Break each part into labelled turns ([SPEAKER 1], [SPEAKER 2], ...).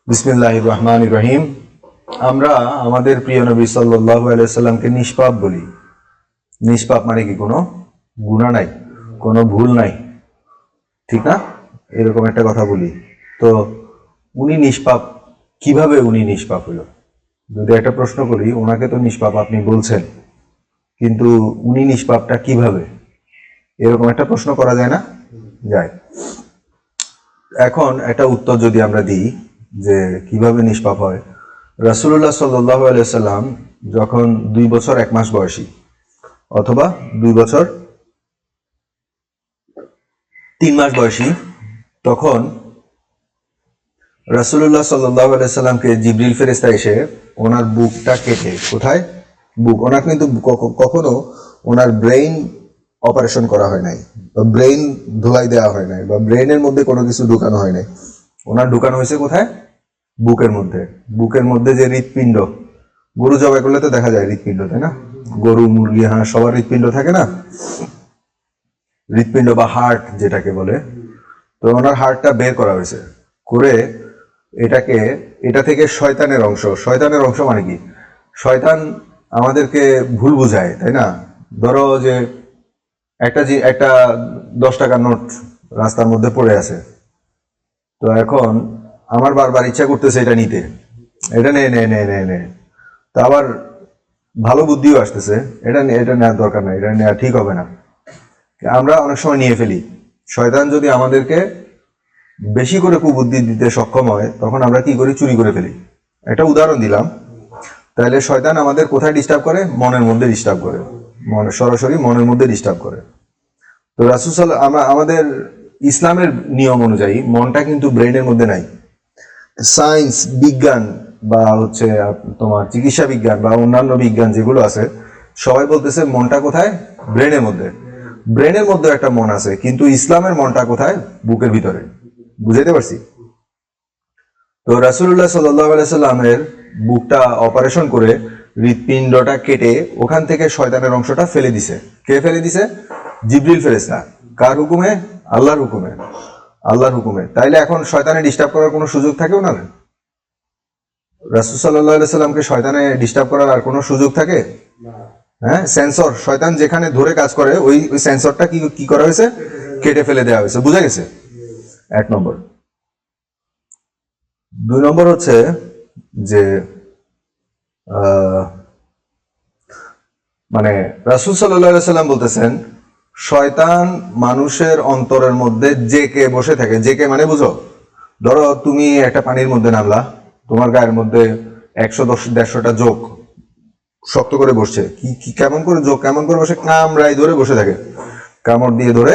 [SPEAKER 1] বিসমিল্লাহির রহমানির রহিম। আমরা আমাদের প্রিয় নবী সাল্লাল্লাহু আলাইহি সাল্লামকে নিষ্পাপ বলি। নিষ্পাপ মানে কি? কোনো গুনাহ নাই, কোনো ভুল নাই, ঠিক না? এরকম একটা কথা বলি। তো উনি নিষ্পাপ কিভাবে? উনি নিষ্পাপ হলো, যদি একটা প্রশ্ন করি, ওনাকে তো নিষ্পাপ আপনি বলছেন, কিন্তু উনি নিষ্পাপটা কিভাবে? এরকম একটা প্রশ্ন করা যায় না? যায়। এখন একটা উত্তর যদি আমরা দিই যে কিভাবে নিষ্পাপ হয়, রাসূলুল্লাহ সাল্লাল্লাহু আলাইহি সাল্লাম যখন 2 বছর 1 মাস বয়সী অথবা 2 বছর 3 মাস বয়সী, তখন রাসূলুল্লাহ সাল্লাল্লাহু আলাইহি সাল্লামকে জিবরিল ফেরেশতা এসে ওনার বুকটা কেটে, কোথায়? বুক। ওনার কিন্তু কখনো ওনার ব্রেইন অপারেশন করা হয় নাই, বা ব্রেইন ধোলাই দেওয়া হয় নাই, বা ব্রেইনের মধ্যে কোনো কিছু ঢুকানো হয় নাই। ওনার ঢুকানো হয়েছে কোথায়? বুকের মধ্যে। বুকের মধ্যে যে হৃৎপিণ্ড, গরু জবাই করলে তো দেখা যায় হৃৎপিণ্ড, তাই না? গরু, মুরগি, হাঁস সবার হৃৎপিণ্ড থাকে না? হৃৎপিণ্ড বা হার্ট যেটাকে বলে। তো ওনার হার্টটা বের করা হয়েছে, করে এটাকে, এটা থেকে শয়তানের অংশ। শয়তানের অংশ মানে কি? শয়তান আমাদেরকে ভুল বুঝায়, তাই না? ধরো যে একটা 10 টাকার নোট রাস্তার মধ্যে পড়ে আছে, তো এখন আমার বারবার ইচ্ছা করতেছে এটা নিতে, এটা নে নে নে নে নে, তা আবার ভালো বুদ্ধিও আসতেছে, এটা নেওয়ার দরকার নাই, এটা নেওয়া ঠিক হবে না। আমরা অনেক সময় নিয়ে ফেলি। শয়তান যদি আমাদেরকে বেশি করে কুবুদ্ধি দিতে সক্ষম হয়, তখন আমরা কি করি? চুরি করে ফেলি। একটা উদাহরণ দিলাম। তাহলে শয়তান আমাদের কোথায় ডিস্টার্ব করে? মনের মধ্যে ডিস্টার্ব করে, সরাসরি মনের মধ্যে ডিস্টার্ব করে। তো রাসূল আমাদের ইসলামের নিয়ম অনুযায়ী মনটা কিন্তু ব্রেনের মধ্যে নাই। সায়েন্স, বিজ্ঞান বা তোমার চিকিৎসা বিজ্ঞান বা অন্যান্য বিজ্ঞান যেগুলো আছে, সবাই বলতেছে মনটা কোথায়? ব্রেনের মধ্যে। ব্রেনের মধ্যে একটা মন আছে, কিন্তু ইসলামের মনটা কোথায়? বুকের ভিতরে। বুঝাইতে পারছি? তো রাসূলুল্লাহ সাল্লাল্লাহু আলাইহি সাল্লামের বুকটা অপারেশন করে হৃৎপিণ্ডটা কেটে ওখান থেকে শয়তানের অংশটা ফেলে দিছে। কে ফেলে দিছে? জিবরিল ফেরেশতা। কার হুকুমে? আল্লাহর হুকুমে। আল্লাহর হুকুমে। তাইলে এখন শয়তানে ডিস্টার্ব করার কোনো সুযোগ থাকে ওনার? রাসূল সাল্লাল্লাহু আলাইহি সাল্লামকে শয়তানে ডিস্টার্ব করার আর কোনো সুযোগ থাকে? হ্যাঁ, সেন্সর। শয়তান যেখানে ধরে কাজ করে, ওই সেন্সরটা কি কি করা হয়েছে? কেটে ফেলে দেওয়া হয়েছে। বুঝা গেছে? 1 নম্বর। 2 নম্বর হচ্ছে যে মানে রাসূল সাল্লাল্লাহু আলাইহি সাল্লাম বলতেছেন, শয়তান মানুষের অন্তরের মধ্যে জেকে বসে থাকে। জেকে মানে বুঝো? ধরো তুমি একটা পানির মধ্যে নামলা, তোমার গায়ের মধ্যে 110-150টা জোক শক্ত করে বসছে। কি কেমন করে জোক কেমন করে বসে? কামড়াই ধরে বসে থাকে, কামড় দিয়ে ধরে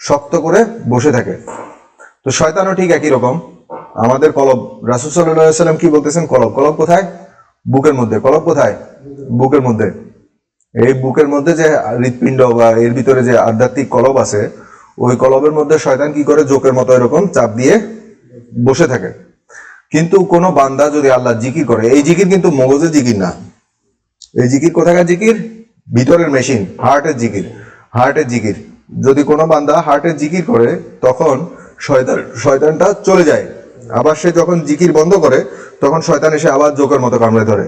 [SPEAKER 1] শক্ত করে বসে থাকে। তো শয়তানও ঠিক একই রকম। আমাদের কলব, রাসূল সাল্লাল্লাহু আলাইহি সাল্লাম কি বলতেছেন? কলব। কলব কোথায়? বুকের মধ্যে। কলব কোথায়? বুকের মধ্যে। এই বুকের মধ্যে যে হৃৎপিণ্ড বা এর ভিতরে যে আধ্যাত্মিক কলব আছে, ওই কলবের মধ্যে শয়তান কি করে? জোকের মতো এরকম চাপ দিয়ে বসে থাকে। কিন্তু কোনো বান্দা যদি আল্লাহ জিকির করে, এই জিকির কিন্তু মগজের জিকির না। এই জিকির কোথাকার জিকির? ভিতরের মেশিন, হার্টের জিকির। হার্টের জিকির। যদি কোনো বান্দা হার্টের জিকির করে, তখন শয়তানটা চলে যায়। আবার সে যখন জিকির বন্ধ করে, তখন শয়তান এসে আবার জোকের মতো কামড়ে ধরে।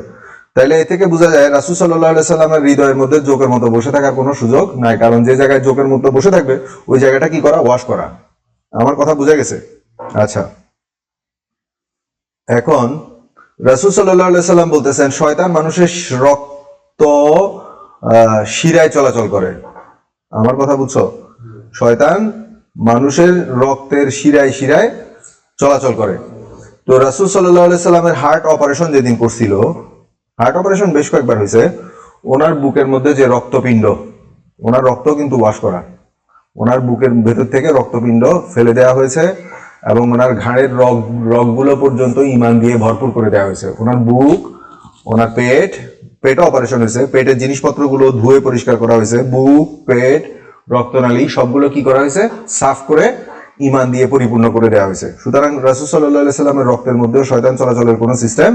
[SPEAKER 1] তাইলে এ থেকে বোঝা যায় রাসূল সাল্লাল্লাহু আলাইহি সাল্লামের হৃদয়ের মধ্যে জোকের মতো বসে থাকার কোনো সুযোগ নাই। কারণ যে জায়গায় জোকের মতো বসে থাকবে, ওই জায়গাটা কি করা? ওয়াশ করা। আমার কথা বুঝা গেছে? আচ্ছা, এখন রাসূল সাল্লাল্লাহু আলাইহি সাল্লাম বলতেছেন, শয়তান মানুষের রক্ত শিরায় চলাচল করে। আমার কথা বুঝছো? শয়তান মানুষের রক্তের শিরায় শিরায় চলাচল করে। তো রাসূল সাল্লাল্লাহু আলাইহি সাল্লামের হার্ট অপারেশন যেদিন করছিল, হার্ট অপারেশন বেশ কয়েকবার হয়েছে, ওনার বুকের মধ্যে যে রক্তপিণ্ড, ওনার রক্ত কিন্তু ওয়াশ করা। ওনার বুকের ভেতর থেকে রক্তপিণ্ড ফেলে দেওয়া হয়েছে, এবং ওনার ঘাড়ের রগগুলো পর্যন্ত ঈমান দিয়ে ভরপুর করে দেওয়া হয়েছে। ওনার বুক, ওনার পেটে অপারেশন হয়েছে, পেটের জিনিসপত্রগুলো ধুয়ে পরিষ্কার করা হয়েছে। বুক, পেট, রক্তনালী সবগুলো কি করা হয়েছে? সাফ করে ঈমান দিয়ে পরিপূর্ণ করে দেওয়া হয়েছে। সুতরাং রাসূল সাল্লাল্লাহু আলাইহি সাল্লামের রক্তের মধ্যেও শয়তান চলাচলের কোনো সিস্টেম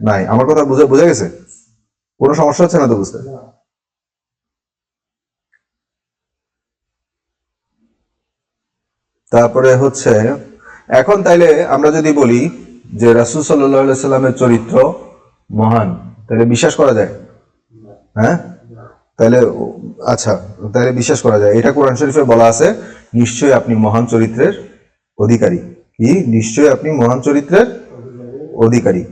[SPEAKER 1] নাই। আমার কথা বুঝা গেছে? কোনো সমস্যা হচ্ছে না তো বুঝতে? তারপরে এখন তাইলে আমরা যদি বলি যে রাসূল সাল্লাল্লাহু আলাইহি সাল্লামের চরিত্র মহান, তাহলে বিশ্বাস করা যায়? হ্যাঁ, তাহলে আচ্ছা, তাহলে বিশ্বাস করা যায়। এটা কোরআন শরীফে বলা আছে, নিশ্চয়ই আপনি মহান চরিত্রের অধিকারী। কি? নিশ্চয়ই আপনি মহান চরিত্রের অধিকারী।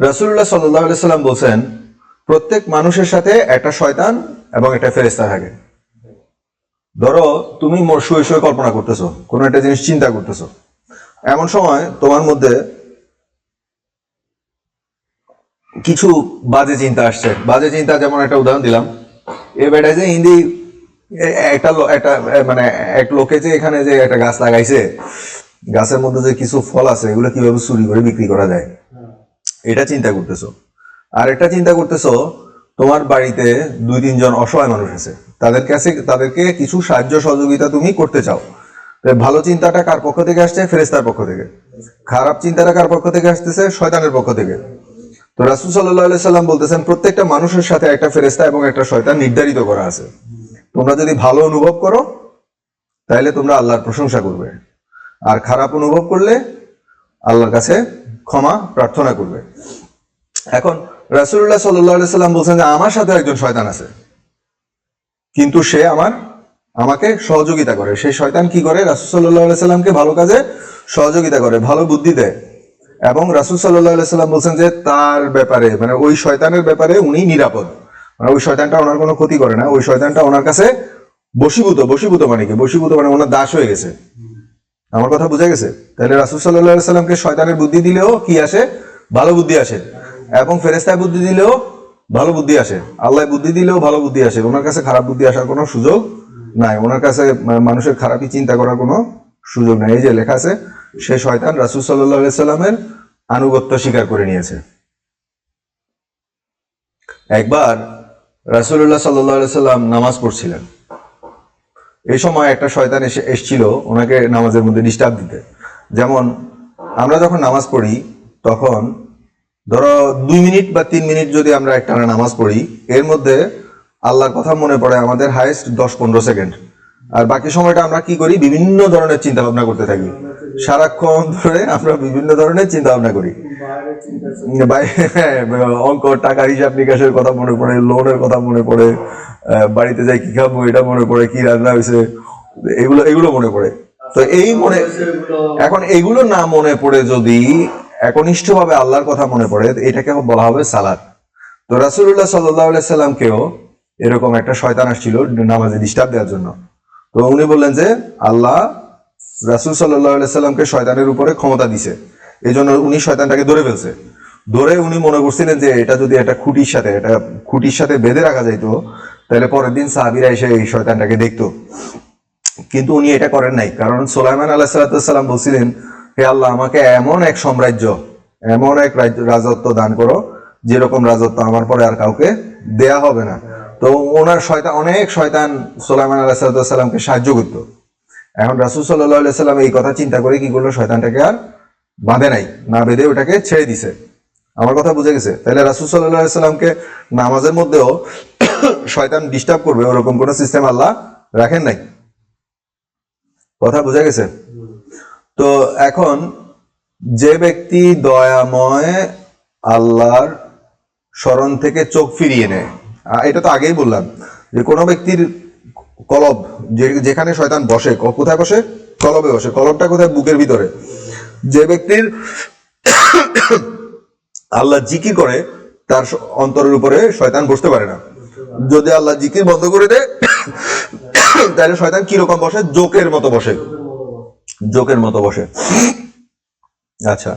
[SPEAKER 1] রাসূলুল্লাহ সাল্লাল্লাহু আলাইহি সাল্লাম বলেন, প্রত্যেক মানুষের সাথে একটা শয়তান এবং একটা ফেরেশতা থাকে। ধরো তুমি শুয়ে শুয়ে কল্পনা করতেছো, কোনো একটা জিনিস চিন্তা করতেছো, এমন সময় তোমার মধ্যে কিছু বাজে চিন্তা আসছে। বাজে চিন্তা, যেমন একটা উদাহরণ দিলাম, এ বেটা যে হিন্দি একটা মানে এক লোকে যে এখানে যে একটা গাছ লাগাইছে, গাছের মধ্যে যে কিছু ফল আছে এগুলো কিভাবে চুরি করে বিক্রি করা যায়, এটা চিন্তা করতেছো। আর একটা চিন্তা করতেছো, তোমার বাড়িতে 2-3 জন অসহায় মানুষ আছে, তাদেরকে কিছু সাহায্য সহযোগিতা তুমি করতে চাও। ভালো চিন্তাটা কার পক্ষ থেকে আসছে? ফেরেশতার পক্ষ থেকে। খারাপ চিন্তাটা কার পক্ষ থেকে আসতেছে? শয়তানের পক্ষ থেকে। তো রাসূল সাল্লাল্লাহু আলাইহি সাল্লাম বলতেছেন, প্রত্যেকটা মানুষের সাথে একটা ফেরেশতা এবং একটা শয়তান নির্ধারিত করা আছে। তোমরা যদি ভালো অনুভব করো তাহলে তোমরা আল্লাহর প্রশংসা করবে, আর খারাপ অনুভব করলে আল্লাহর কাছে ক্ষমা প্রার্থনা করবে। এখন রাসূলুল্লাহ সাল্লাল্লাহু আলাইহি সাল্লাম বলছেন যে আমার সাথে একজন শয়তান আছে, কিন্তু সে আমাকে সহযোগিতা করে। সেই শয়তান কি করে? রাসূল সাল্লাল্লাহু আলাইহি সাল্লামকে ভালো কাজে সহযোগিতা করে, ভালো বুদ্ধি দেয়। এবং রাসূল সাল্লাল্লাহু আলাইহি সাল্লাম বলছেন যে তার ব্যাপারে, মানে ওই শয়তানের ব্যাপারে উনি নিরাপদ। মানে ওই শয়তানটা ওনার কোনো ক্ষতি করে না, ওই শয়তানটা ওনার কাছে বশীভূত মানে কি? বশীভূত মানে ওনার দাস হয়ে গেছে। আমার কথা বুঝা গেছে? তাহলে রাসূল সাল্লাল্লাহু আলাইহি সাল্লামকে শয়তানের বুদ্ধি দিলেও কি আসে? ভালো বুদ্ধি আসে। এবং ফেরেশতায় বুদ্ধি দিলেও ভালো বুদ্ধি আসে। আল্লাহ বুদ্ধি দিলেও ভালো বুদ্ধি আসে। ওনার কাছে খারাপ বুদ্ধি আসার কোনো সুযোগ নাই। ওনার কাছে মানুষের খারাপই চিন্তা করার কোনো সুযোগ নাই। এই যে লেখা আছে, সে শয়তান রাসূল সাল্লাল্লাহু আলাইহি সাল্লামের আনুগত্য স্বীকার করে নিয়েছে। একবার রাসূলুল্লাহ সাল্লাল্লাহু আলাইহি সাল্লাম নামাজ পড়ছিলেন। এই সময় একটা শয়তান এসেছিল ওনাকে নামাজের মধ্যে ডিস্টার্ব দিতে। যেমন আমরা যখন নামাজ পড়ি তখন ধরো 2 মিনিট বা 3 মিনিট যদি আমরা একটা নামাজ পড়ি, এর মধ্যে আল্লাহর কথা মনে পড়ে আমাদের হাইস্ট 10-15 সেকেন্ড। আর বাকি সময়টা আমরা কি করি? বিভিন্ন ধরনের চিন্তা ভাবনা করতে থাকি। সারাক্ষণ ধরে আমরা বিভিন্ন ধরনের চিন্তা ভাবনা করি। অঙ্ক, টাকার হিসাব নিকাশের কথা মনে পড়ে, লোনের কথা মনে পড়ে, বাড়িতে যাই কি খাবো এটা মনে পড়ে, কি রান্না হয়েছে এগুলো মনে পড়ে। তো এখন এগুলো না মনে পড়ে যদি একনিষ্ঠভাবে আল্লাহর কথা মনে পড়ে, এটাকে বলা হবে সালাত। তো রাসূলুল্লাহ সাল্লাল্লাহু আলাইহি সাল্লামকেও এরকম একটা শয়তান আসছিল নামাজে ডিস্টার্ব দেওয়ার জন্য। তো উনি বললেন যে আল্লাহ রাসূল সাল্লাল্লাহু আলাইহি সাল্লামকে শয়তানের উপরে ক্ষমতা দিছে, এই জন্য উনি শয়তানটাকে ধরে ফেলছে। ধরে উনি মনে করছিলেন যে এটা যদি একটা খুঁটির সাথে বেঁধে রাখা যাইতো, তাহলে পরের দিন সাহাবীরা এসে এই শয়তানটাকে দেখতো। কিন্তু উনি এটা করেন নাই, কারণ সুলাইমান আলাইহিস সালাম বলছিলেন, হে আল্লাহ, আমাকে এমন এক সাম্রাজ্য, এমন এক রাজত্ব দান করো যেরকম রাজত্ব আমার পরে আর কাউকে দেয়া হবে না। তো ওনার অনেক শয়তান সুলাইমান আলাইহিস সালামকে সাহায্য করতো। এখন রাসূল সাল্লাল্লাহু আলাইহি সাল্লাম এই কথা চিন্তা করে কি করলো? শয়তানটাকে আর বাঁধে নাই, না বেঁধে ওটাকে ছেড়ে দিছে। আমার কথা বুঝে গেছে? তাহলে রাসূল সাল্লাল্লাহু আলাইহি সাল্লামকে নামাজের মধ্যেও শয়তান ডিস্টার্ব করবে ওরকম কোন সিস্টেম আল্লাহ রাখেন নাই। কথা বুঝা গেছে? তো এখন যে ব্যক্তি দয়াময় আল্লাহর স্মরণ থেকে চোখ ফিরিয়ে নেয়, এটা তো আগেই বললাম যে কোনো ব্যক্তির কলব, যেখানে শয়তান বসে, কোথায় বসে? কলবে বসে। কলবটা কোথায়? বুকের ভিতরে। যে ব্যক্তির আল্লাহ জিকির করে তার অন্তরের উপরে শয়তান বসতে পারে না। যদি আল্লাহ জিকির বন্ধ করে দেয় তাহলে শয়তান কিরকম বসে? জোকের মতো বসে। জোকের মতো বসে। আচ্ছা,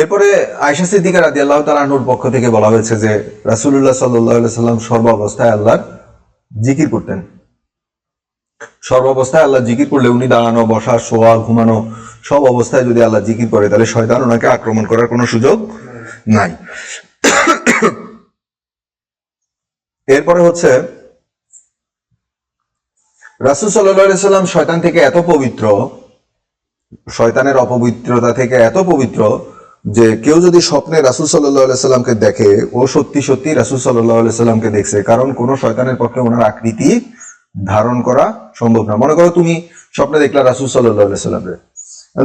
[SPEAKER 1] এরপরে আয়েশা সিদ্দিকা রাদিয়াল্লাহু তাআলা আনহার পক্ষ থেকে বলা হয়েছে যে রাসূলুল্লাহ সাল্লাল্লাহু আলাইহি সাল্লাম সর্বাবস্থায় আল্লাহর জিকির করতেন। সর্বাবস্থায় আল্লাহ জিকির করলে উনি দাঁড়ানো, বসা, শোয়া, ঘুমানো সব অবস্থায় যদি আল্লাহ জিকির করে তাহলে শয়তান ওনাকে আক্রমণ করার কোনো সুযোগ নাই। এরপরে হচ্ছে রাসূল সাল্লাল্লাহু আলাইহি সাল্লাম শয়তান থেকে এত পবিত্র, শয়তানের অপবিত্রতা থেকে এত পবিত্র যে কেউ যদি স্বপ্নে রাসূল সাল্লাল্লাহু আলাইহি সাল্লামকে দেখে, ও সত্যি সত্যি রাসূল সাল্লাল্লাহু আলাইহি সাল্লামকে দেখছে, কারণ কোন শয়তানের পক্ষে ওনার আকৃতি ধারণ করা সম্ভব না। মনে করো তুমি স্বপ্নে দেখলা রাসূল সাল্লাল্লাহু আলাইহি সাল্লামকে,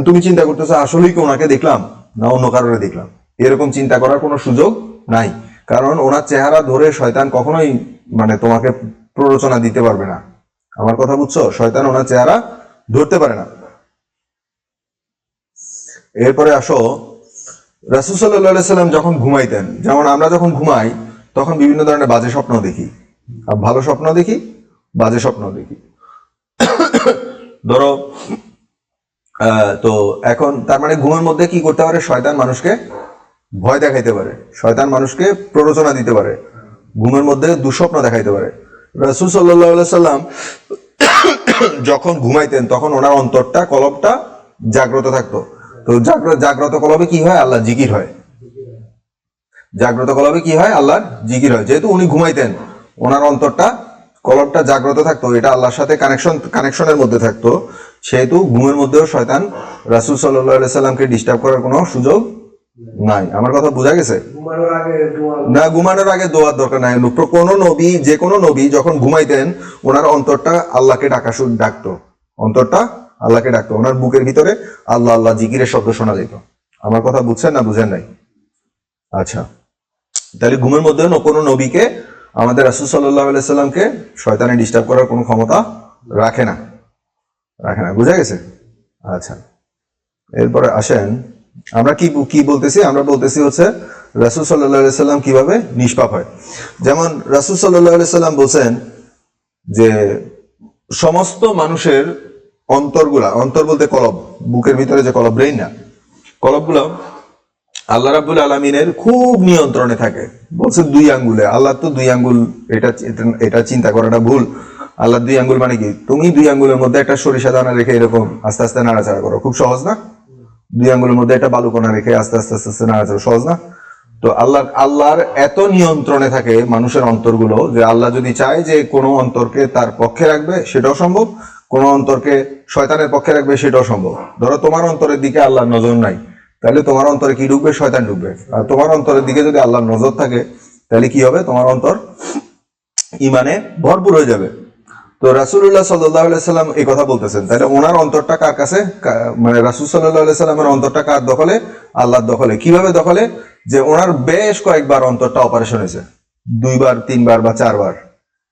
[SPEAKER 1] তুমি চিন্তা করতেছো আসলেই কি ওনাকে দেখলাম না অন্য কারোরে দেখলাম, এরকম চিন্তা করার কোনো সুযোগ নাই। কারণ ওনার চেহারা ধরে শয়তান কখনোই মানে তোমাকে প্ররোচনা দিতে পারবে না। আমার কথা বুঝছো? শয়তান ওনার চেহারা ধরতে পারে না। এরপরে আসো, রাসূল সাল্লাল্লাহু আলাইহি সাল্লাম যখন ঘুমাইতেন, যেমন আমরা যখন ঘুমাই তখন বিভিন্ন ধরনের বাজে স্বপ্ন দেখি, ভালো স্বপ্ন দেখি, বাজে স্বপ্ন দেখি। ধরো তো এখন তার মানে ঘুমের মধ্যে কি করতে পারে? শয়তান মানুষকে ভয় দেখাইতে পারে, শয়তান মানুষকে প্ররোচনা দিতে পারে, ঘুমের মধ্যে দুঃস্বপ্ন দেখাইতে পারে। রাসূল সাল্লাল্লাহু আলাইহি সাল্লাম যখন ঘুমাইতেন তখন ওনার অন্তরটা, কলবটা জাগ্রত থাকতো। তো জাগ্রত কলবে কি হয়? আল্লাহ জিকির হয়। জাগ্রত কলবে কি হয়? আল্লাহর জিকির হয়। যেহেতু উনি ঘুমাইতেন, ওনার অন্তরটা, কলবটা জাগ্রত থাকতো, এটা আল্লাহর সাথে কানেকশনের মধ্যে থাকতো, সেহেতু ঘুমের মধ্যেও শয়তান রাসূল সাল্লাল্লাহু আলাইহি সাল্লামকে ডিস্টার্ব করার কোনো সুযোগ নাই। আমার কথা বোঝা গেছে? না, ঘুমানোর আগে দোয়ার দরকার নাই। কোনো নবী, যে কোনো নবী যখন ঘুমাইতেন ওনার অন্তরটা আল্লাহকে ডাকতো, অন্তরটা আল্লাহকে ডাকতো, ওনার বুকের ভিতরে আল্লাহ আল্লাহ জিকিরের শব্দ শোনা যেত। আমার কথা বুঝছেন না বুঝেন নাই? আচ্ছা, তাহলে ঘুমের মধ্যে কোনো নবীকে, আমাদের রাসূল সাল্লাল্লাহু আলাইহি সাল্লামকে শয়তানে ডিস্টার্ব করার কোনো ক্ষমতা রাখে না, রাখে না। বুঝা গেছে? আচ্ছা, এরপরে আসেন, আমরা কি বলতেছি? আমরা বলতেছি হচ্ছে রাসূল সাল্লাল্লাহু আলাইহি সাল্লাম কিভাবে নিষ্পাপ হয়। যেমন রাসূল সাল্লাল্লাহু আলাইহি সাল্লাম বলছেন যে সমস্ত মানুষের অন্তরগুলা, অন্তর বলতে কলব, বুকের ভিতরে যে কলব, ব্রেইন না, কলবগুলো আল্লাহ রাব্বুল আলামিনের খুব নিয়ন্ত্রণে থাকে। বলছে 2 আঙ্গুলে, আল্লাহ তো 2 আঙ্গুল, এটা চিন্তা করাটা ভুল। আল্লাহ 2 আঙ্গুল মানে কি? তুমি 2 আঙ্গুলের মধ্যে একটা সরিষা দানা রেখে এরকম আস্তে আস্তে নাড়াচাড়া করো, খুব সহজ না? 2 আঙ্গুলের মধ্যে একটা বালুকণা রেখে আস্তে আস্তে আস্তে আস্তে নাড়াচাড়া, সহজ না? তো আল্লাহর এত নিয়ন্ত্রণে থাকে মানুষের অন্তরগুলো যে আল্লাহ যদি চায় যে কোনো অন্তরকে তার পক্ষে রাখবে সেটাও সম্ভব, কোনো অন্তরকে শয়তানের পক্ষে রাখবে সেটাও সম্ভব। ধরো তোমার অন্তরের দিকে আল্লাহর নজর নাই, তাহলে তোমার অন্তরে কি ঢুকবে? শয়তান ঢুকবে। আর তোমার অন্তরের দিকে যদি আল্লাহর নজর থাকে তাহলে কি হবে? তোমার অন্তর ঈমানে ভরপুর হয়ে যাবে। তো রাসূলুল্লাহ সাল্লাল্লাহু আলাইহি সাল্লাম এই কথা বলতেছেন, তাহলে ওনার অন্তরটা কার কাছে? মানে রাসূল সাল্লাল্লাহু আলাইহি সাল্লামের অন্তরটা কার দখলে? আল্লাহর দখলে। কিভাবে দখলে? যে ওনার বেশ কয়েকবার অন্তরটা অপারেশন হয়েছে, 2 বার 3 বার বা 4 বার।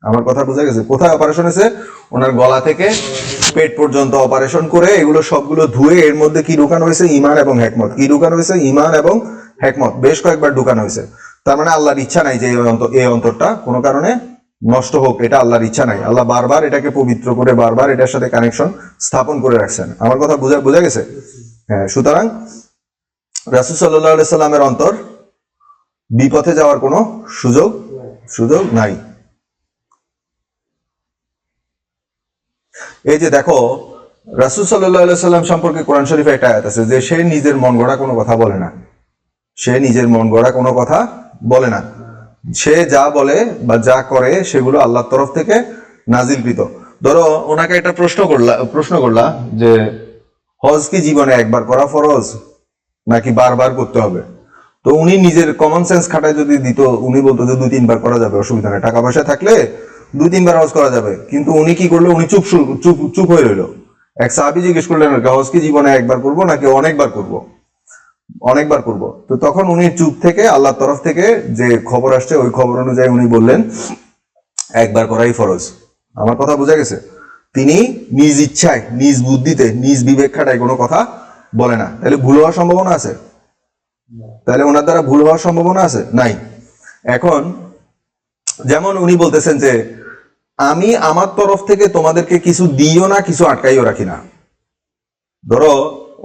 [SPEAKER 1] আমার কথা বোঝা গেছে? কোথায় অপারেশন হয়েছে? ওনার গলা থেকে পেট পর্যন্ত অপারেশন করে এগুলো সবগুলো ধুয়ে এর মধ্যে কি ঢুকানো হয়েছে? ঈমান এবং হিকমত। কি ঢুকানো হয়েছে? ঈমান এবং হিকমত বেশ কয়েকবার ঢুকানো হয়েছে। তার মানে আল্লাহর ইচ্ছা নাই যে এই অন্তরটা কোনো কারণে নষ্ট হোক, এটা আল্লাহর ইচ্ছা নাই। আল্লাহ বারবার এটাকে পবিত্র করে বারবার এটার সাথে কানেকশন স্থাপন করে রাখছেন। আমার কথা বোঝা গেছে? হ্যাঁ, সুতরাং রাসূল সাল্লাল্লাহু আলাইহি সাল্লামের অন্তর বিপথে যাওয়ার কোনো সুযোগ নাই। এই যে দেখো, রাসূল সাল্লাল্লাহু আলাইহি সাল্লাম সম্পর্কে কোরআন শরীফে একটা আয়াত আছে যে সে নিজের মন গড়া কোনো কথা বলে না, সে নিজের মন গড়া কোনো কথা বলে না। সে যা বলে বা যা করে সেগুলো আল্লাহর তরফ থেকে নাজিলকৃত। ধরো ওনাকে একটা প্রশ্ন করলা যে হজ কি জীবনে একবার করা ফরজ নাকি বারবার করতে হবে? তো উনি নিজের কমন সেন্স খাটায় যদি দিত, উনি বলতো যে 2-3 বার করা যাবে, অসুবিধা নেই, টাকা পয়সা থাকলে 2-3 বার হজ করা যাবে। কিন্তু উনি কি করলো? উনি চুপ হয়ে রইলো। এক সাহাবী জিজ্ঞেস করলেন হজ কি জীবনে একবার করবো নাকি অনেকবার করবো? অনেকবার করব। তো তখন উনি চুপ থেকে আল্লাহর তরফ থেকে যে খবর আসছে ওই খবর অনুযায়ী উনি বললেন একবার করাই ফরজ। আমার কথা বোঝা গেছে? তিনি নিজ ইচ্ছায়, নিজ বুদ্ধিতে, নিজ বিবেক খাটায় কোনো কথা বলে না। তাহলে ভুল হওয়ার সম্ভাবনা আছে? তাহলে ওনার দ্বারা ভুল হওয়ার সম্ভাবনা আছে? নাই। এখন যেমন উনি বলতেছেন যে আমি আমার তরফ থেকে তোমাদেরকে কিছু দিও না, কিছু আটকাইও রাখি না। ধরো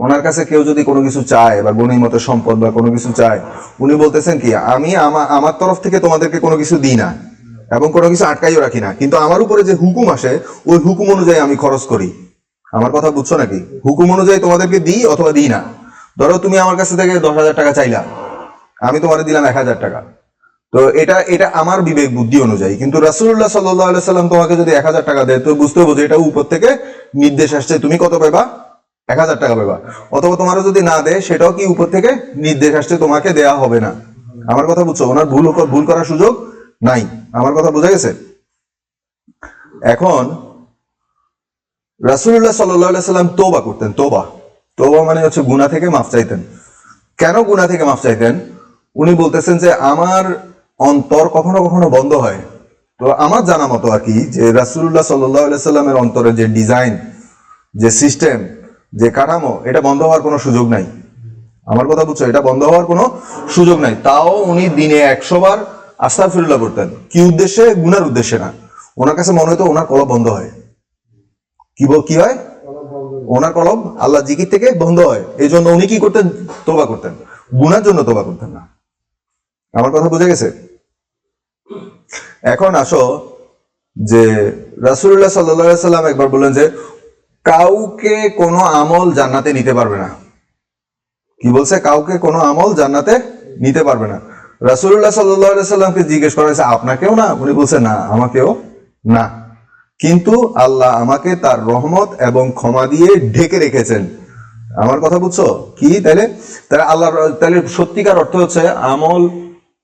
[SPEAKER 1] ওনার কাছে কেউ যদি কোনো কিছু চায় বা গনিমত সম্পদ বা কোনো কিছু চায়, উনি বলতেছেন কি আমি আমার তরফ থেকে তোমাদেরকে কোনো কিছু দিই না এবং কোনো কিছু আটকাইও রাখি না, কিন্তু আমার উপরে যে হুকুম আসে ওই হুকুম অনুযায়ী আমি খরচ করি। আমার কথা বুঝছো নাকি? হুকুম অনুযায়ী তোমাদেরকে দিই অথবা দিই না। ধরো তুমি আমার কাছে থেকে 10,000 টাকা চাইলা, আমি তোমার দিলাম 1,000 টাকা। তো এটা আমার বিবেক বুদ্ধি অনুযায়ী। কিন্তু রাসূলুল্লাহ সাল্লাল্লাহু আলাইহি সাল্লাম তোমাকে যদি 1,000 টাকা দেয় তো বুঝতে হবে যে এটা উপর থেকে নির্দেশ আসছে, তুমি কত পাবা? 1,000 টাকা পাবা। অথবা তোমারও যদি না দেয় সেটাও কি উপর থেকে নির্দেশ আসছে, তোমাকে দেয়া হবে না। আমার কথা বুঝছো? ওনার ভুল করার সুযোগ নাই। আমার কথা বোঝা গেছে? এখন রাসূলুল্লাহ সাল্লাল্লাহু আলাইহি সাল্লাম তওবা করতেন। তওবা মানে হচ্ছে গুনাহ থেকে মাফ চাইতেন। কেন গুনাহ থেকে মাফ চাইতেন? উনি বলতেছেন যে আমার অন্তর কখনো কখনো বন্ধ হয়। তো আমার জানা মতো আর কি, যে রাসূলুল্লাহ সাল্লাল্লাহু আলাইহি সাল্লামের অন্তরের যে ডিজাইন, যে সিস্টেম, যে কাঠামো, এটা বন্ধ হওয়ার কোনো সুযোগ নাই। আমার কথা বুঝছো? এটা বন্ধ হওয়ার কোনো সুযোগ নাই। তাও উনি দিনে 100 বার আস্তাগফিরুল্লাহ করতেন। কি উদ্দেশ্যে? গুনার উদ্দেশ্যে না। ওনার কাছে মনে হতো ওনার কলব বন্ধ হয়। কি হয়? ওনার কলব আল্লাহ জিকির থেকে বন্ধ হয়। এই জন্য উনি কি করতেন? তওবা করতেন। গুনার জন্য তওবা করতেন না। আমার কথা বুঝে গেছে? এখন আসো যে রাসূলুল্লাহ সাল্লাল্লাহু আলাইহি সাল্লাম একবার বললেন যে কাউকে কোনো আমল জান্নাতে নিতে পারবে না। কি বলছে? কাউকে কোনো আমল জান্নাতে নিতে পারবে না। রাসূলুল্লাহ সাল্লাল্লাহু আলাইহি সাল্লামকে জিজ্ঞেস করা হয়েছে আপনাকেও না? উনি বলছে না, আমাকেও না, কিন্তু আল্লাহ আমাকে তার রহমত এবং ক্ষমা দিয়ে ঢেকে রেখেছেন। আমার কথা বুঝছো? কি তাহলে আল্লাহ, তাহলে সত্যিকার অর্থ হচ্ছে আমল,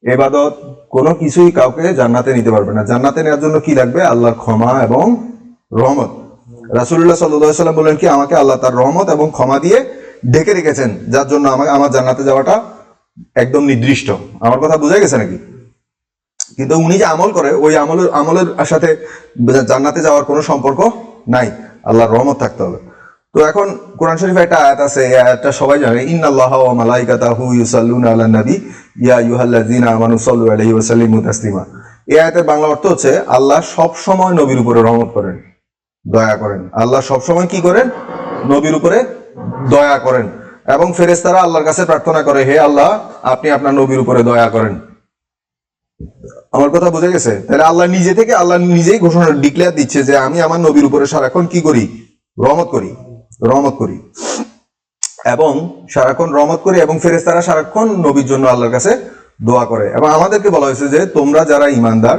[SPEAKER 1] ইবাদত কোনো কিছুই কাউকে জান্নাতে নিতে পারবে না। জান্নাতে নেওয়ার জন্য কি লাগবে? আল্লাহর ক্ষমা এবং রহমত। রাসূলুল্লাহ সাল্লাল্লাহু আলাইহি সাল্লাম বলেন কি আমাকে আল্লাহ তার রহমত এবং ক্ষমা দিয়ে ঢেকে রেখেছেন, যার জন্য আমার জান্নাতে যাওয়াটা একদম নির্দিষ্ট। আমার কথা বোঝা গেছে নাকি? কিন্তু উনি যে আমল করে, ওই আমলের সাথে জান্নাতে যাওয়ার কোনো সম্পর্ক নাই। আল্লাহর রহমত থাকতে হবে। তো এখন কোরআন শরীফে একটা আয়াত আছে, এই আয়াতটা সবাই জানে, ইন্নাল্লাহা ওয়া মালাইকাতাহু ইউসাল্লুনা আলান নবী ইয়া আইয়ুহাল্লাযীনা আমানু সাল্লু আলাইহি ওয়া সাল্লিমু তাসলিমা। এই আয়াতের বাংলা অর্থ হচ্ছে আল্লাহ সব সময় নবীর উপরে রহমত করেন, দয়া করেন। আল্লাহ সব সময় কি করেন? নবীর উপরে দয়া করেন। এবং ফেরেশতারা আল্লাহর কাছে প্রার্থনা করে, হে আল্লাহ আপনি আপনার নবীর উপরে দয়া করেন। আমার কথা বুঝে গেছে? তাহলে আল্লাহ নিজেই ঘোষণা ডিক্লেয়ার দিচ্ছে যে আমি আমার নবীর উপরে সারাক্ষণ কি করি? রহমত করি এবং সারাক্ষণ রহমত করি, এবং ফেরেশতারা সারাক্ষণ নবীর জন্য আল্লাহর কাছে দোয়া করে। এবং আমাদেরকে বলা হয়েছে যে তোমরা যারা ঈমানদার,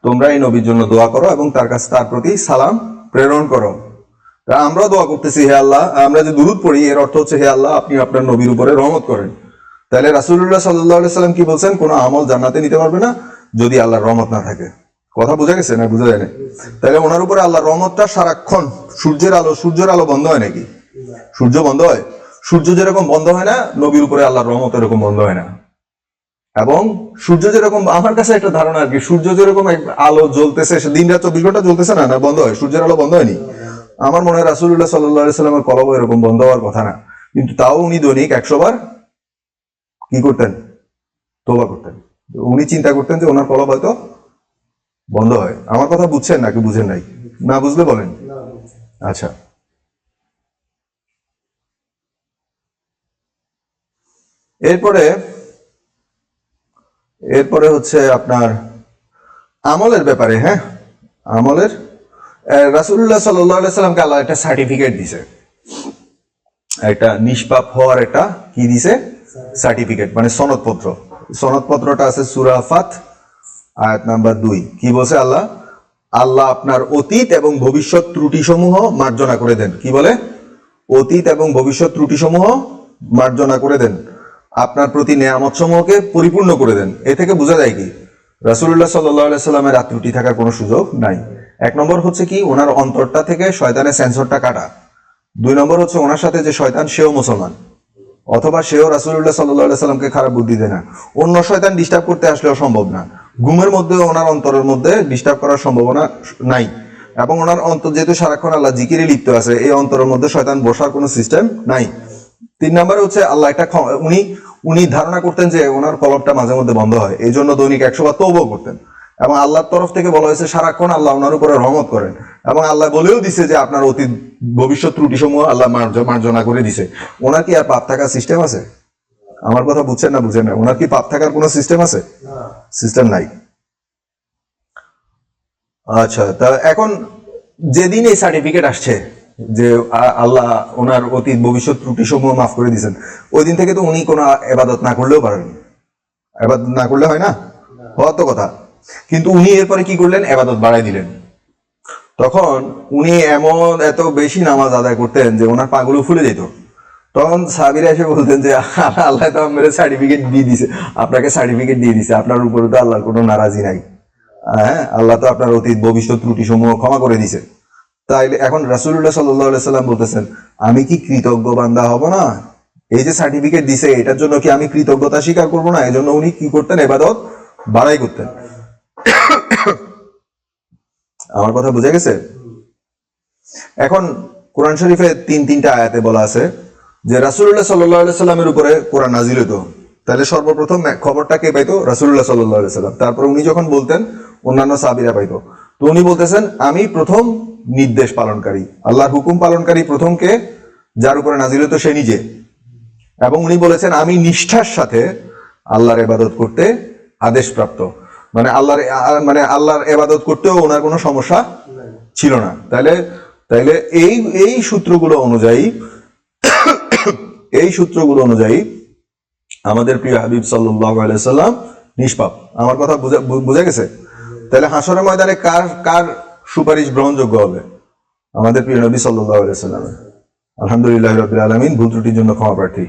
[SPEAKER 1] তোমরা এই নবীর জন্য দোয়া করো এবং তার প্রতি সালাম প্রেরণ করো। তা আমরা দোয়া করতেছি, হে আল্লাহ, আমরা যে দুরূদ পড়ি এর অর্থ হচ্ছে হে আল্লাহ আপনি আপনার নবীর উপরে রহমত করেন। তাহলে রাসূলুল্লাহ সাল্লাল্লাহু আলাইহি সাল্লাম কি বলছেন? কোনো আমল জান্নাতে নিতে পারবে না যদি আল্লাহর রহমত না থাকে। কথা বোঝা গেছে না? বোঝা যায় না? তাহলে ওনার উপরে আল্লাহর রহমতটা সারাক্ষণ, সূর্যের আলো বন্ধ হয় নাকি? সূর্য বন্ধ হয়? সূর্য যেরকম বন্ধ হয় না, নবীর উপরে আল্লাহর রহমত এরকম বন্ধ হয় না। এবং সূর্য যেরকম, আমার কাছে একটা ধারণা আর কি, সূর্য যেরকম আলো জ্বলতেছে, দিন রাত 24 ঘন্টা জ্বলতেছে না, বন্ধ হয়? সূর্যের আলো বন্ধ হয়নি। আমার মনে হয় রাসূলুল্লাহ সাল্লাল্লাহু আলাইহি সাল্লামের কলব এরকম বন্ধ হওয়ার কথা না, কিন্তু তাও উনি দৈনিক 100 বার কি করতেন? তওবা করতেন। উনি চিন্তা করতেন যে ওনার কলব হয়তো বন্ধ হয়। আমার কথা বুঝছেন নাকি বুঝেন নাই? না বুঝলে বলেন। আচ্ছা, এরপরে হচ্ছে আপনার আমলের ব্যাপারে। হ্যাঁ, আমলের রাসূলুল্লাহ সাল্লাল্লাহু আলাইহি সাল্লামকে আল্লাহ একটা সার্টিফিকেট দিছে, একটা নিষ্পাপ হওয়ার একটা কি দিছে? সার্টিফিকেট, মানে সনদপত্র। সনদপত্রটা আছে সূরা ফাত আয়াত নাম্বার 2। কি বলছে আল্লাহ? আল্লাহ আপনার অতীত এবং ভবিষ্যৎ ত্রুটিসমূহ মার্জনা করে দেন। কি বলে? অতীত এবং ভবিষ্যৎ ত্রুটিসমূহ মার্জনা করে দেন, আপনার প্রতি নেয়ামত সমূহকে পরিপূর্ণ করে দেন। এ থেকে বোঝা যায় কি রাসূলুল্লাহ সাল্লাল্লাহু আলাইহি সাল্লামের ত্রুটি থাকার কোনো সুযোগ নাই। এক নম্বর হচ্ছে কি ওনার অন্তরটা থেকে শয়তানের সেন্সরটা কাটা। 2 নম্বর হচ্ছে ওনার সাথে যে শয়তান সেও মুসলমান, অথবা সেও রাসূলুল্লাহ সাল্লাল্লাহু আলাইহি সাল্লামকে খারাপ বুদ্ধি দেয় না। অন্য শয়তান ডিস্টার্ব করতে আসলেও সম্ভব না। ঘুমের মধ্যে ওনার অন্তরের মধ্যে ডিস্টার্ব করার সম্ভাবনা নাই। এবং ওনার অন্তর যেহেতু সারাক্ষণ আল্লাহ জিকিরে লিপ্ত আছে, এই অন্তরের মধ্যে শয়তান বসার কোনো সিস্টেম নাই। 3 নম্বরে হচ্ছে আল্লাহ একটা উনি ধারণা করতেন যে ওনার কলবটা মাঝে মধ্যে বন্ধ হয়, এই জন্য দৈনিক 100 বার তওবা করতেন। এবং আল্লাহর তরফ থেকে বলা হয়েছে সারাক্ষণ আল্লাহ ওনার উপরে রহমত করেন। এবং আল্লাহ বলেও দিছে যে আপনার অতীত ভবিষ্যৎ ত্রুটিসমূহ আল্লাহ মার্জনা করে দিছে। ওনার কি আর পাপ থাকার সিস্টেম আছে? আমার কথা বুঝছেন না বুঝেন না? ওনার কি পাপ থাকার কোনো সিস্টেম আছে? সিস্টেম নাই। আচ্ছা, তা এখন যেদিন এই সার্টিফিকেট আসছে যে আল্লাহ ওনার অতীত ভবিষ্যৎ ত্রুটি সমূহ মাফ করে দিয়েছেন, ওই দিন থেকে তো উনি কোনো ইবাদত না করলেও পারেন। ইবাদত না করলে হয় না? হওয়ার তো কথা। কিন্তু উনি এরপরে কি করলেন? ইবাদত বাড়াই দিলেন। তখন উনি এত বেশি নামাজ আদায় করতেন যে ওনার পাগুলো ফুলে যেত। তখন সাহাবীরা এসে বলতেন যে আল্লাহ তো আমাদের সার্টিফিকেট দিয়ে দিছে, আপনাকে সার্টিফিকেট দিয়ে দিছে, আপনার উপরে তো আল্লাহর কোনো নারাজি নাই। হ্যাঁ, আল্লাহ তো আপনার অতীত ভবিষ্যৎ ত্রুটি সমূহ ক্ষমা করে দিছে। তাইলে এখন রাসূলুল্লাহ সাল্লাল্লাহু আলাইহি সাল্লাম বলতেছেন, আমি কি কৃতজ্ঞ বান্দা হব না? এই যে সার্টিফিকেট দিছে এটার জন্য কি আমি কৃতজ্ঞতা স্বীকার করব না? এই জন্য উনি কি করতেন? ইবাদত বাড়াই করতেন। আমার কথা বুঝে গেছে? এখন কোরআন শরীফে তিনটা আয়াতে বলা আছে যে রাসূলুল্লাহ সাল্লাল্লাহু আলাইহি সাল্লামের উপরে কোরআন নাজিল হতো। তাহলে সর্বপ্রথম খবরটা কে পাইতো? রাসূলুল্লাহ সাল্লাল্লাহু আলাইহি সাল্লাম। তারপর উনি যখন বলতেন অন্যান্য সাহাবীরা পাইতো। তো উনি বলতেছেন, আমি প্রথম নির্দেশ পালনকারী, আল্লাহর হুকুম পালনকারী প্রথম কে? যার উপরে নাজিল হতো সে নিজে। এবং উনি বলেছেন, আমি নিষ্ঠার সাথে আল্লাহর ইবাদত করতে আদেশপ্রাপ্ত। মানে আল্লাহর ইবাদত করতেও ওনার কোনো সমস্যা ছিল না। তাইলে তাইলে এই সূত্রগুলো অনুযায়ী আমাদের প্রিয় হাবিব সাল্লাল্লাহু আলাইহি সাল্লাম নিষ্পাপ। আমার কথা বুঝা গেছে? তাহলে হাসরের ময়দানে কার সুপারিশ গ্রহণযোগ্য হবে? আমাদের প্রিয় নবী সাল্লাল্লাহু আলাইহি সাল্লাম। আলহামদুলিল্লাহ রাব্বিল আলামিন। ভুল ত্রুটির জন্য ক্ষমা প্রার্থী।